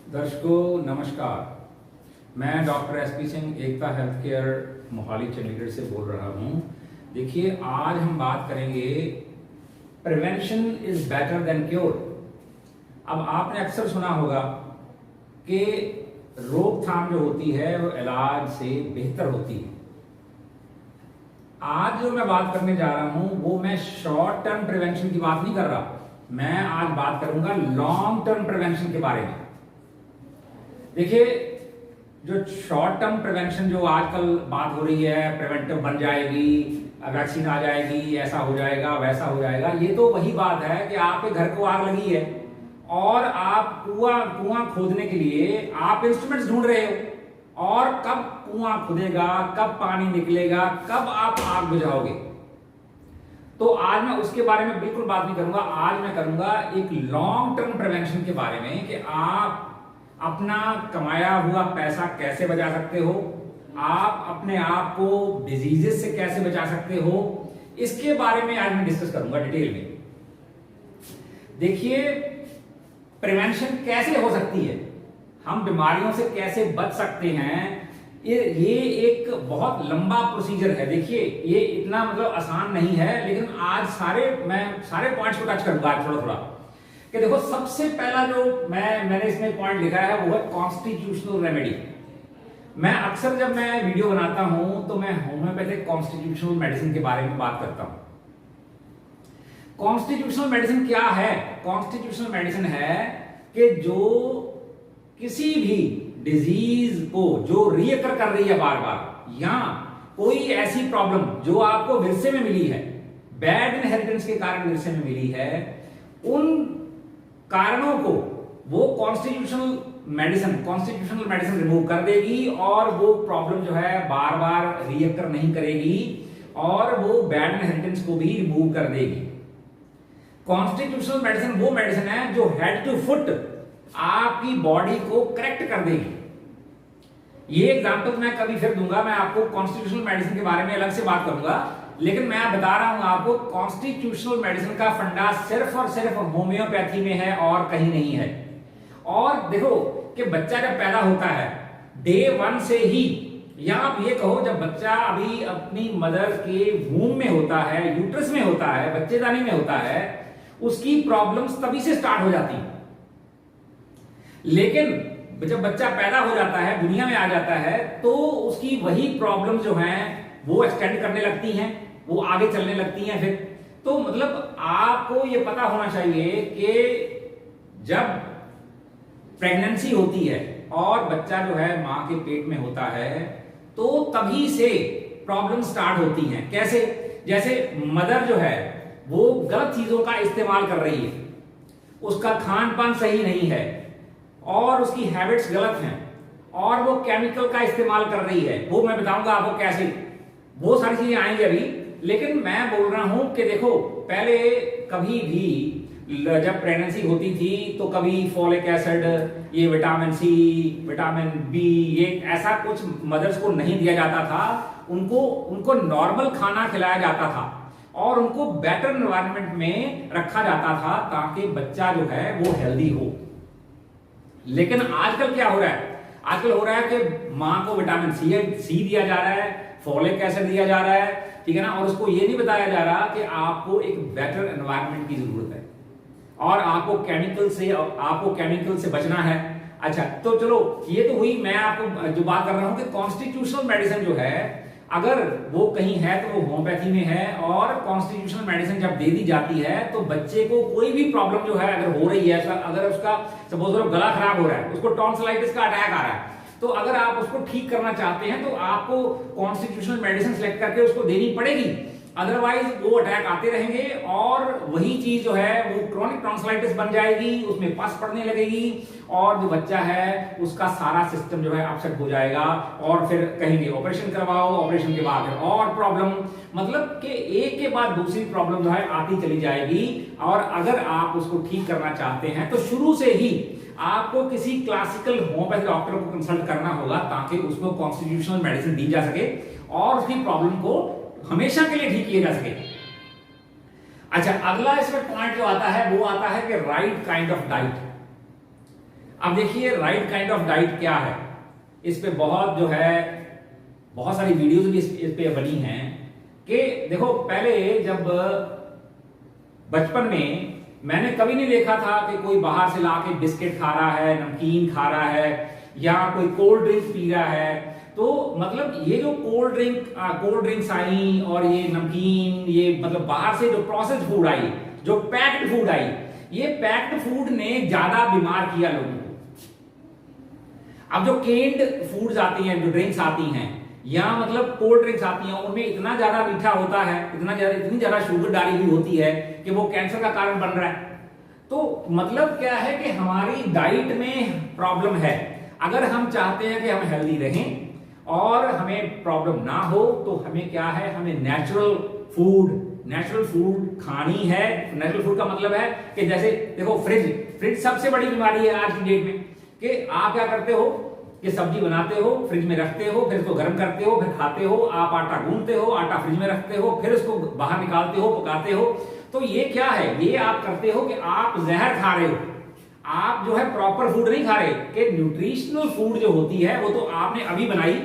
दर्शकों नमस्कार। मैं डॉक्टर एसपी सिंह एकता हेल्थ केयर मोहाली चंडीगढ़ से बोल रहा हूं। देखिए, आज हम बात करेंगे prevention is better than cure. अब आपने अक्सर सुना होगा कि रोकथाम जो होती है वो इलाज से बेहतर होती है। आज जो मैं बात करने जा रहा हूं वो मैं शॉर्ट टर्म प्रिवेंशन की बात नहीं कर रहा, मैं आज बात करूंगा लॉन्ग टर्म प्रिवेंशन के बारे में। देखिए, जो शॉर्ट टर्म प्रिवेंशन जो आजकल बात हो रही है, प्रिवेंटिव बन जाएगी, वैक्सीन आ जाएगी, ऐसा हो जाएगा, वैसा हो जाएगा, ये तो वही बात है कि आपके घर को आग लगी है और आप कुआं खोदने के लिए आप इंस्ट्रूमेंट्स ढूंढ रहे हो, और कब कुआं खुदेगा, कब पानी निकलेगा, कब आप आग बुझाओगे। तो आज मैं उसके बारे में बिल्कुल बात नहीं करूंगा। आज मैं करूंगा एक लॉन्ग टर्म प्रिवेंशन के बारे में कि आप अपना कमाया हुआ पैसा कैसे बचा सकते हो, आप अपने आप को डिजीजेस से कैसे बचा सकते हो, इसके बारे में आज मैं डिस्कस करूंगा डिटेल में। देखिए, प्रिवेंशन कैसे हो सकती है, हम बीमारियों से कैसे बच सकते हैं, ये एक बहुत लंबा प्रोसीजर है। देखिए, ये इतना मतलब आसान नहीं है, लेकिन आज मैं सारे पॉइंट्स को टच करूंगा आज थोड़ा थोड़ा। कि देखो, सबसे पहला जो मैंने इसमें पॉइंट लिखा है वो है कॉन्स्टिट्यूशनल रेमेडी। मैं अक्सर जब मैं वीडियो बनाता हूं तो मैं होम्योपैथिक कॉन्स्टिट्यूशनल मेडिसिन के बारे में बात करता हूं। कॉन्स्टिट्यूशनल मेडिसिन क्या है? कॉन्स्टिट्यूशनल मेडिसिन है कि जो किसी भी डिजीज को जो रियकर कर रही है बार बार, या कोई ऐसी प्रॉब्लम जो आपको विरसे में मिली है, बैड इनहेरिटेंस के कारण विरसे में मिली है, उन कारणों को वो कॉन्स्टिट्यूशनल मेडिसिन रिमूव कर देगी और वो प्रॉब्लम जो है बार बार रियकर नहीं करेगी और वो बैड इनहेरिटेंस को भी रिमूव कर देगी। कॉन्स्टिट्यूशनल मेडिसिन वो मेडिसिन है जो हेड टू फुट आपकी बॉडी को करेक्ट कर देगी। ये एग्जांपल मैं कभी फिर दूंगा, मैं आपको कॉन्स्टिट्यूशनल मेडिसिन के बारे में अलग से बात करूंगा, लेकिन मैं बता रहा हूं आपको कॉन्स्टिट्यूशनल मेडिसिन का फंडा सिर्फ और सिर्फ होम्योपैथी में है और कहीं नहीं है। और देखो कि बच्चा जब पैदा होता है डे 1 से ही, या आप ये कहो जब बच्चा अभी अपनी मदर के वूम में होता है, यूट्रस में होता है, बच्चेदानी में होता है, उसकी प्रॉब्लम्स तभी से स्टार्ट हो जाती हैं। लेकिन जब बच्चा पैदा हो जाता है, दुनिया में आ जाता है, तो उसकी वही प्रॉब्लम जो हैं वो एक्सटेंड करने लगती हैं, वो आगे चलने लगती हैं फिर। तो मतलब आपको ये पता होना चाहिए कि जब प्रेगनेंसी होती है और बच्चा जो है मां के पेट में होता है, तो तभी से प्रॉब्लम स्टार्ट होती हैं। कैसे? जैसे मदर जो है वो गलत चीजों का इस्तेमाल कर रही है, उसका खान पान सही नहीं है और उसकी हैबिट्स गलत हैं, और वो केमिकल का इस्तेमाल कर रही है। वो मैं बताऊंगा आपको कैसे, वो सारी चीजें आएंगी अभी। लेकिन मैं बोल रहा हूं कि देखो, पहले कभी भी जब प्रेगनेंसी होती थी तो कभी फॉलिक एसिड, ये विटामिन सी, विटामिन बी, ये ऐसा कुछ मदर्स को नहीं दिया जाता था। उनको नॉर्मल खाना खिलाया जाता था और उनको बेटर एनवायरनमेंट में रखा जाता था ताकि बच्चा जो है वो हेल्दी हो। लेकिन आजकल क्या हो रहा है? आजकल हो रहा है कि मां को विटामिन सी दिया जा रहा है, फॉलिक एसिड दिया जा रहा है, ठीक है ना, और उसको ये नहीं बताया जा रहा कि आपको एक बेटर एनवायरनमेंट की जरूरत है और आपको केमिकल से बचना है। अच्छा, तो चलो, ये तो हुई मैं आपको जो बात कर रहा हूं कि कॉन्स्टिट्यूशनल मेडिसिन जो है, अगर वो कहीं है तो वो होम्योपैथी में है। और कॉन्स्टिट्यूशनल मेडिसिन जब दे दी जाती है तो बच्चे को कोई भी प्रॉब्लम जो है अगर हो रही है, अगर उसका सपोज करो गला खराब हो रहा है, उसको टॉन्सिलाइटिस का अटैक आ रहा है, तो अगर आप उसको ठीक करना चाहते हैं तो आपको कॉन्स्टिट्यूशनल मेडिसिन सेलेक्ट करके उसको देनी पड़ेगी। अदरवाइज वो अटैक आते रहेंगे और वही चीज जो है वो क्रोनिक टॉन्सिलाइटिस बन जाएगी, उसमें पस पड़ने लगेगी और जो बच्चा है उसका सारा सिस्टम जो है अपसेट हो जाएगा और फिर कहेंगे ऑपरेशन करवाओ, ऑपरेशन के बाद और प्रॉब्लम, मतलब कि एक के बाद दूसरी प्रॉब्लम जो है आती चली जाएगी। और अगर आप उसको ठीक करना चाहते हैं तो शुरू से ही आपको किसी क्लासिकल होम्योपैथी डॉक्टर को कंसल्ट करना होगा ताकि उसको कॉन्स्टिट्यूशनल मेडिसिन दी जा सके और उसकी प्रॉब्लम को हमेशा के लिए ठीक किया जा सके। अच्छा, अगला इसमें पॉइंट जो आता है वो आता है कि राइट काइंड ऑफ डाइट। अब देखिए राइट काइंड ऑफ डाइट क्या है, इस पे बहुत जो है बहुत सारी वीडियोस भी इस पे बनी हैं कि देखो पहले जब बचपन में मैंने कभी नहीं देखा था कि कोई बाहर से लाके बिस्किट खा रहा है, नमकीन खा रहा है या कोई कोल्ड ड्रिंक पी रहा है। तो मतलब ये जो कोल्ड ड्रिंक्स आई और ये नमकीन, ये मतलब बाहर से जो प्रोसेस्ड फूड आई, जो पैक्ड फूड आई, ये पैक्ड फूड ने ज्यादा बीमार किया लोगों को। अब जो केन्ड फूड्स आती हैं, जो ड्रिंक्स आती हैं या मतलब कोल्ड ड्रिंक्स आती हैं, उनमें इतना ज्यादा मीठा होता है, इतनी ज्यादा शुगर डाली हुई होती है कि वो कैंसर का कारण बन रहा है। तो मतलब क्या है कि हमारी डाइट में प्रॉब्लम है। अगर हम चाहते हैं कि हम हेल्दी रहें और हमें प्रॉब्लम ना हो तो हमें क्या है, हमें नेचुरल फूड खानी है। नेचुरल फूड का मतलब है कि जैसे देखो फ्रिज सबसे बड़ी बीमारी है आज की डेट में कि आप क्या करते हो कि सब्जी बनाते हो, फ्रिज में रखते हो, फिर उसको गर्म करते हो, फिर खाते हो। आप आटा गूंथते हो, आटा फ्रिज में रखते हो, फिर उसको बाहर निकालते हो, पकाते हो। तो ये क्या है, ये आप करते हो कि आप जहर खा रहे हो, आप जो है प्रॉपर फूड नहीं खा रहे। कि न्यूट्रिशनल फूड जो होती है वो तो आपने अभी बनाई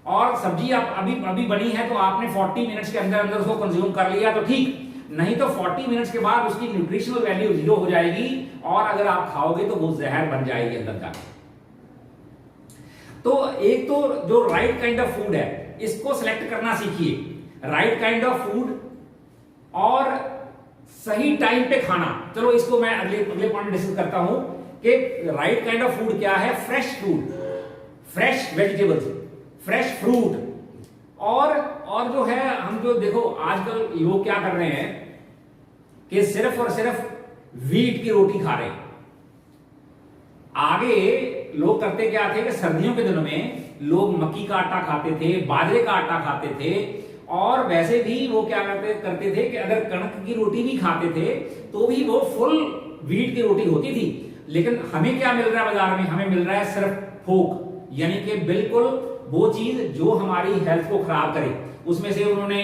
और सब्जी आप अभी बनी है तो आपने 40 मिनट्स के अंदर अंदर उसको कंज्यूम कर लिया तो ठीक, नहीं तो 40 मिनट्स के बाद उसकी न्यूट्रिशनल वैल्यू 0 हो जाएगी और अगर आप खाओगे तो वो जहर बन जाएगी अंदर जाकर। तो एक तो जो राइट काइंड ऑफ फूड है इसको सिलेक्ट करना सीखिए, राइट काइंड ऑफ फूड और सही टाइम पे खाना। चलो इसको मैं अगले पॉइंट डिस्कस करता हूं कि राइट काइंड ऑफ फूड क्या है। Fresh food, fresh vegetables, fresh fruit और जो है हम जो देखो आजकल लोग क्या कर रहे हैं कि सिर्फ और सिर्फ व्हीट की रोटी खा रहे हैं। आगे लोग करते क्या थे कि सर्दियों के दिनों में लोग मक्की का आटा खाते थे, बाजरे का आटा खाते थे और वैसे भी वो क्या करते थे कि अगर कणक की रोटी भी खाते थे तो भी वो फुल व्हीट की रोटी होती थी। लेकिन हमें क्या मिल रहा है बाजार में, हमें मिल रहा है सिर्फ फोक, यानी कि बिल्कुल वो चीज जो हमारी हेल्थ को खराब करे। उसमें से उन्होंने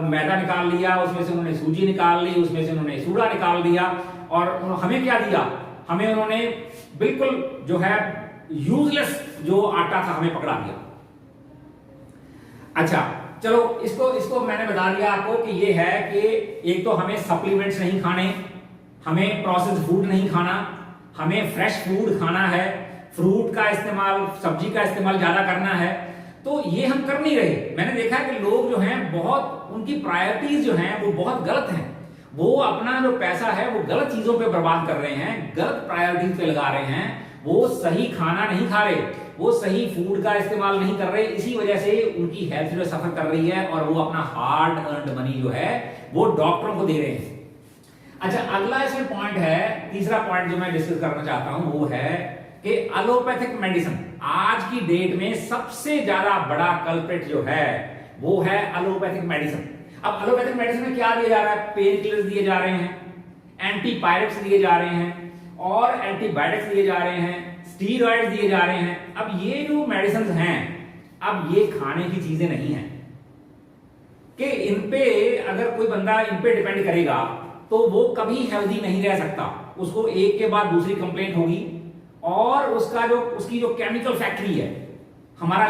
मैदा निकाल लिया, उसमें से उन्होंने सूजी निकाल ली, उसमें से उन्होंने सूडा निकाल दिया और हमें क्या दिया, हमें उन्होंने बिल्कुल जो है यूजलेस जो आटा था हमें पकड़ा दिया। अच्छा चलो इसको मैंने बता दिया आपको कि ये है कि एक तो हमें सप्लीमेंट्स नहीं खाने, हमें प्रोसेस्ड फूड नहीं खाना, हमें फ्रेश फूड खाना है, फ्रूट का इस्तेमाल, सब्जी का इस्तेमाल ज्यादा करना है। तो ये हम कर नहीं रहे। मैंने देखा है कि लोग जो हैं बहुत, उनकी प्रायोरिटीज जो हैं वो बहुत गलत हैं। वो अपना जो पैसा है वो गलत चीजों पे बर्बाद कर रहे हैं, गलत प्रायोरिटीज पे लगा रहे हैं। वो सही खाना नहीं खा रहे, वो सही फूड का इस्तेमाल नहीं कर रहे। इसी वजह से उनकी हेल्थ जो सफर कर रही है और वो अपना हार्ड अर्न्ड मनी जो है वो डॉक्टरों को दे रहे हैं। अच्छा अगला इसमें पॉइंट है, तीसरा पॉइंट जो मैं डिस्कस करना चाहता हूं वो है कि एलोपैथिक मेडिसिन। आज की डेट में सबसे ज्यादा बड़ा कल्प्रिट जो है वो है एलोपैथिक मेडिसिन। अब एलोपैथिक मेडिसिन में क्या दिया जा रहा है, पेन किलर्स दिए जा रहे हैं, एंटीपायरेटिक्स दिए जा रहे हैं और एंटीबायोटिक्स दिए जा रहे हैं, स्टीरॉइड्स दिए जा रहे हैं। अब ये जो मेडिसिन हैं, अब ये खाने की चीजें नहीं हैं कि इन पे अगर कोई बंदा इन पे डिपेंड करेगा तो वो कभी हेल्दी नहीं रह सकता। उसको एक के बाद दूसरी कंप्लेंट होगी और उसकी जो केमिकल फैक्ट्री है, हमारा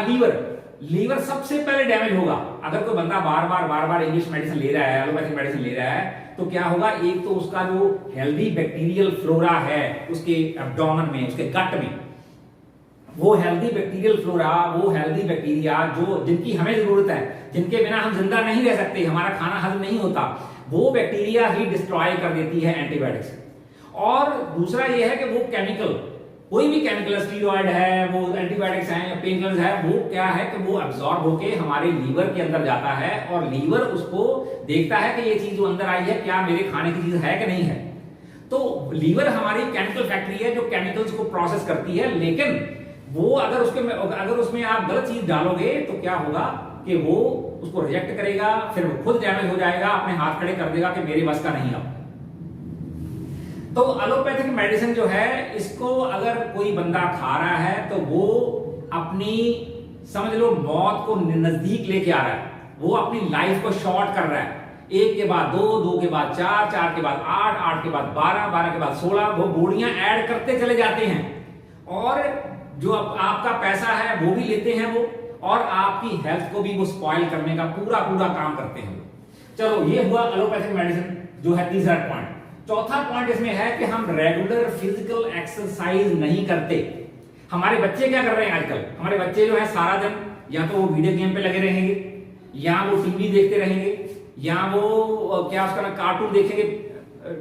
लीवर सबसे पहले डैमेज होगा। अगर कोई बंदा बार बार इंग्लिश मेडिसिन ले रहा है, एलोपैथिक मेडिसिन ले रहा है तो क्या होगा, एक तो उसका जो हेल्दी बैक्टीरियल फ्लोरा है उसके एब्डोमेन में, उसके गट में, वो हेल्दी बैक्टीरियल फ्लोरा, वो हेल्दी बैक्टीरिया जो जिनकी हमें जरूरत है, जिनके बिना हम जिंदा नहीं रह सकते, हमारा खाना हजम नहीं होता, वो बैक्टीरिया ही डिस्ट्रॉय कर देती है एंटीबायोटिक्स। और दूसरा ये है कि वो केमिकल, कोई भी केमिकल, स्टीरॉइड है, वो एंटीबायोटिक्स हैं या पेन किलर्स है, वो क्या है कि वो एब्जॉर्ब होके हमारे लीवर के अंदर जाता है और लीवर उसको देखता है कि ये चीज जो अंदर आई है क्या मेरे खाने की चीज है कि नहीं है। तो लीवर हमारी केमिकल फैक्ट्री है जो केमिकल्स को प्रोसेस करती है। लेकिन वो अगर उसमें आप गलत चीज डालोगे तो क्या होगा कि वो उसको रिजेक्ट करेगा, फिर वो खुद डैमेज हो जाएगा, अपने हाथ खड़े कर देगा कि मेरे बस का नहीं अब। तो एलोपैथिक मेडिसिन जो है इसको अगर कोई बंदा खा रहा है तो वो अपनी, समझ लो, मौत को नजदीक लेके आ रहा है, वो अपनी लाइफ को शॉर्ट कर रहा है। 1 के बाद 2, 2 के बाद 4 के बाद 8 के बाद 12 के बाद 16 वो गोलियां ऐड करते चले जाते हैं और जो आपका पैसा है वो भी लेते हैं वो, और आपकी हेल्थ को भी वो स्पॉइल करने का पूरा पूरा काम करते हैं। चलो ये हुआ एलोपैथिक मेडिसिन जो है तीसरा पॉइंट। चौथा पॉइंट इसमें है कि हम रेगुलर फिजिकल एक्सरसाइज नहीं करते। हमारे बच्चे क्या कर रहे हैं आजकल? हमारे बच्चे जो है सारा दिन या तो वो वीडियो गेम पे लगे रहेंगे, या वो टीवी देखते रहेंगे, या वो क्या उसका ना कार्टून देखेंगे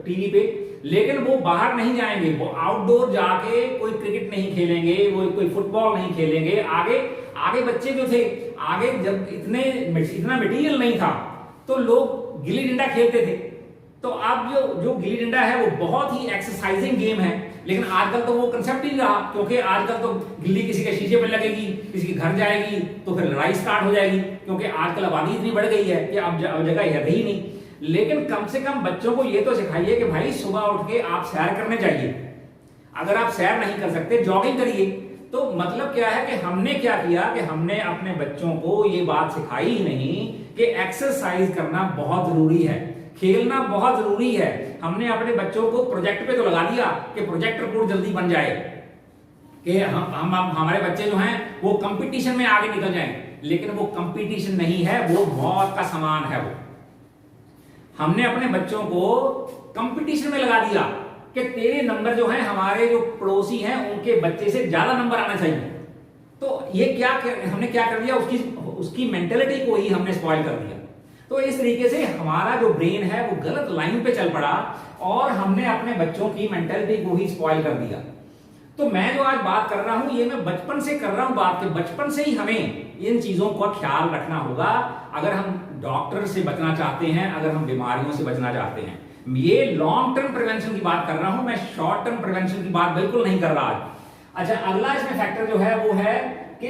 टीवी पे, लेकिन वो बाहर नहीं जाएंगे, वो आउटडोर जाके कोई क्रिकेट नहीं खेलेंगे, वो कोई फुटबॉल नहीं खेलेंगे। आगे आगे बच्चे जो थे, आगे जब इतना मटेरियल नहीं था तो लोग गिल्ली डंडा खेलते थे। तो अब जो गिल्ली डंडा है वो बहुत ही एक्सरसाइजिंग गेम है, लेकिन आजकल तो वो कंसेप्ट ही नहीं रहा, क्योंकि आजकल तो गिल्ली किसी के शीशे पर लगेगी, किसी के घर जाएगी तो फिर लड़ाई स्टार्ट हो जाएगी, क्योंकि आजकल आबादी इतनी बढ़ गई है कि अब जगह है ही नहीं। लेकिन कम से कम बच्चों को ये तो सिखाइए कि भाई सुबह उठ के आप सैर करने जाइए। अगर आप सैर नहीं कर सकते, जॉगिंग करिए। तो मतलब क्या है कि हमने क्या किया कि हमने अपने बच्चों को ये बात सिखाई ही नहीं कि एक्सरसाइज करना बहुत जरूरी है, खेलना बहुत जरूरी है। हमने अपने बच्चों को प्रोजेक्ट पे तो लगा दिया कि प्रोजेक्ट रिपोर्ट जल्दी बन जाए, कि हम हमारे बच्चे जो हैं वो कंपटीशन में आगे निकल जाएं, लेकिन वो कंपटीशन नहीं है, वो मौत का समान है। वो हमने अपने बच्चों को कंपटीशन में लगा दिया कि तेरे नंबर जो हैं हमारे जो पड़ोसी हैं उनके बच्चे से ज्यादा नंबर आना चाहिए। तो ये हमने क्या कर दिया, उसकी मेंटेलिटी को ही हमने स्पॉइल कर दिया। तो इस तरीके से हमारा जो ब्रेन है वो गलत लाइन पे चल पड़ा और हमने अपने बच्चों की मेंटेलिटी को ही स्पॉइल कर दिया। तो मैं जो आज बात कर रहा हूं ये मैं बचपन से कर रहा हूं बात, कि बचपन से ही हमें इन चीजों का ख्याल रखना होगा अगर हम डॉक्टर से बचना चाहते हैं, अगर हम बीमारियों से बचना चाहते हैं। ये लॉन्ग टर्म प्रिवेंशन की बात कर रहा हूं, मैं शॉर्ट टर्म प्रिवेंशन की बात बिल्कुल नहीं कर रहा आज। अच्छा, अगला इसमें फैक्टर जो है वो है कि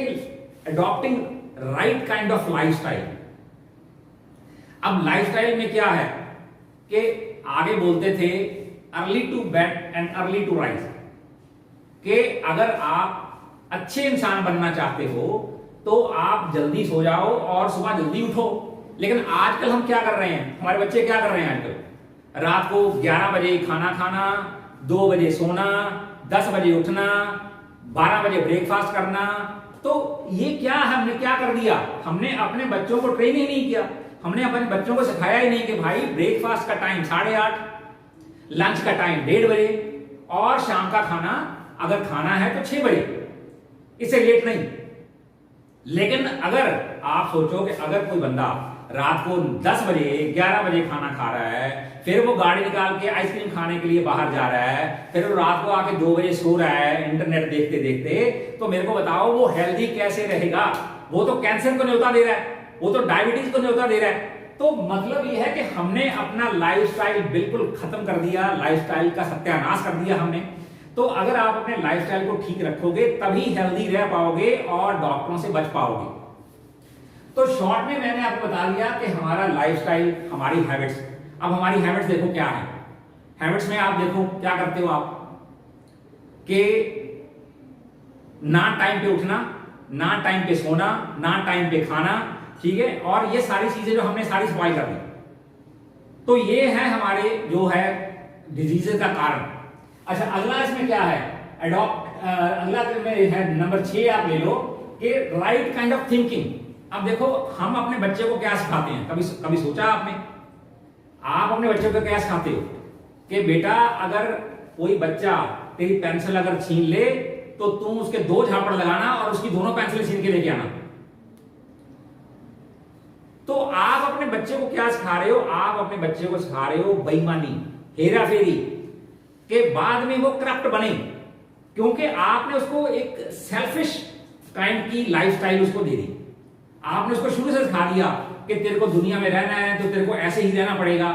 adopting right kind of lifestyle. अब लाइफस्टाइल में क्या है कि आगे बोलते थे early to bed and early to rise, कि अगर आप अच्छे इंसान बनना चाहते हो तो आप जल्दी सो जाओ और सुबह जल्दी उठो। लेकिन आजकल हम क्या कर रहे हैं, हमारे बच्चे क्या कर रहे हैं आजकल? रात को 11 बजे खाना खाना, 2 बजे सोना, 10 बजे उठना, 12 बजे ब्रेकफास्ट करना। तो ये क्या है, हमने क्या कर दिया? हमने अपने बच्चों को ट्रेन ही नहीं किया, हमने अपने बच्चों को सिखाया ही नहीं कि भाई ब्रेकफास्ट का टाइम 8:30, लंच का टाइम 1:30 बजे, और शाम का खाना अगर खाना है तो 6 बजे, इससे लेट नहीं। लेकिन अगर आप सोचो कि अगर कोई बंदा रात को 10 बजे 11 बजे खाना खा रहा है, फिर वो गाड़ी निकाल के आइसक्रीम खाने के लिए बाहर जा रहा है, फिर वो रात को आके 2 बजे सो रहा है इंटरनेट देखते देखते, तो मेरे को बताओ वो हेल्दी कैसे रहेगा? वो तो कैंसर को न्योता दे रहा है, वो तो डायबिटीज को न्योता दे रहा है। तो मतलब ये है कि हमने अपना लाइफस्टाइल बिल्कुल खत्म कर दिया, लाइफस्टाइल का सत्यानाश कर दिया हमने। तो अगर आप अपने लाइफस्टाइल को ठीक रखोगे तभी हेल्दी रह पाओगे और डॉक्टरों से बच पाओगे। तो शॉर्ट में मैंने आपको बता दिया कि हमारा लाइफस्टाइल, हमारी हैबिट्स। अब हमारी हैबिट्स देखो क्या है। हैबिट्स में आप देखो क्या करते हो आप, कि ना टाइम पे उठना, ना टाइम पे सोना, ना टाइम पे खाना, ठीक है, और ये सारी चीजें जो हमने सारी स्पॉइल कर दी। तो ये है हमारे जो है डिजीजेस का कारण। अच्छा, अगला इसमें क्या है, अगला में है नंबर 6, आप ले लो कि राइट काइंड ऑफ थिंकिंग। अब देखो हम अपने बच्चे को क्या सिखाते हैं, कभी सोचा आपने? आप अपने बच्चे को क्या सिखाते हो कि बेटा अगर कोई बच्चा तेरी पेंसिल अगर छीन ले तो तुम उसके 2 झापड़ लगाना और उसकी दोनों पेंसिल छीन के लेके आना। तो आप अपने बच्चे को क्या सिखा रहे हो? आप अपने बच्चे को सिखा रहे हो बेईमानी, हेरा फेरी, के बाद में वो करप्ट बने, क्योंकि आपने उसको एक सेल्फिश काइंड की लाइफस्टाइल उसको दे दी। आपने उसको शुरू से सिखा दिया कि तेरे को दुनिया में रहना है तो तेरे को ऐसे ही रहना पड़ेगा।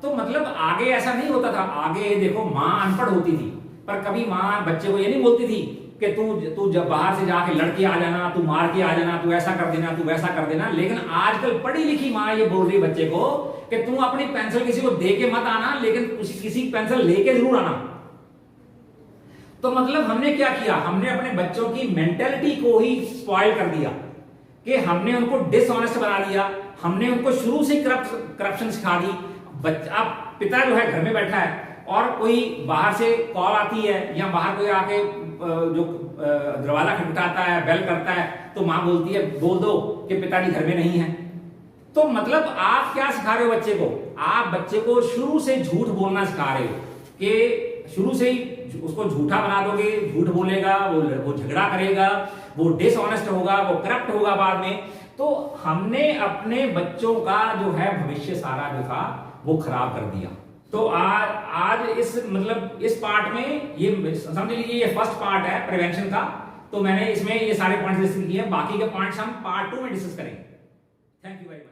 तो मतलब आगे ऐसा नहीं होता था। आगे देखो मां अनपढ़ होती थी, पर कभी मां बच्चे को ये नहीं बोलती थी कि तू जब बाहर से जाके लड़के आ जाना, तू मार के आ जाना, तू ऐसा कर देना, तू वैसा कर देना। लेकिन आजकल पढ़ी लिखी मां ये बोल रही है बच्चे को कि तू अपनी पेंसिल किसी को दे के मत आना, लेकिन किसी पेंसिल लेके जरूर आना। तो मतलब हमने क्या किया, हमने अपने बच्चों की मेंटेलिटी को ही स्पॉइल कर दिया, कि हमने उनको डिसऑनेस्ट बना दिया, हमने उनको शुरू से करप्शन सिखा दी। बच्चा, पिता जो है घर में बैठा है और कोई बाहर से कॉल आती है या बाहर कोई आके जो दरवाजा खटखटाता है, बेल करता है, तो माँ बोलती है बोल दो कि पिताजी घर में नहीं है। तो मतलब आप क्या सिखा रहे हो बच्चे को? आप बच्चे को शुरू से झूठ बोलना सिखा रहे हो कि शुरू से ही उसको झूठा बना दोगे, झूठ बोलेगा, वो झगड़ा करेगा, वो डिसऑनेस्ट होगा, वो करप्ट होगा बाद में। तो हमने अपने बच्चों का जो है भविष्य सारा जो था वो खराब कर दिया। तो आज इस मतलब इस पार्ट में ये समझ लीजिए ये फर्स्ट पार्ट है प्रिवेंशन का। तो मैंने इसमें ये सारे पॉइंट्स डिस्कस किए हैं, बाकी के पॉइंट्स हम पार्ट 2 में डिस्कस करेंगे। Thank you very much.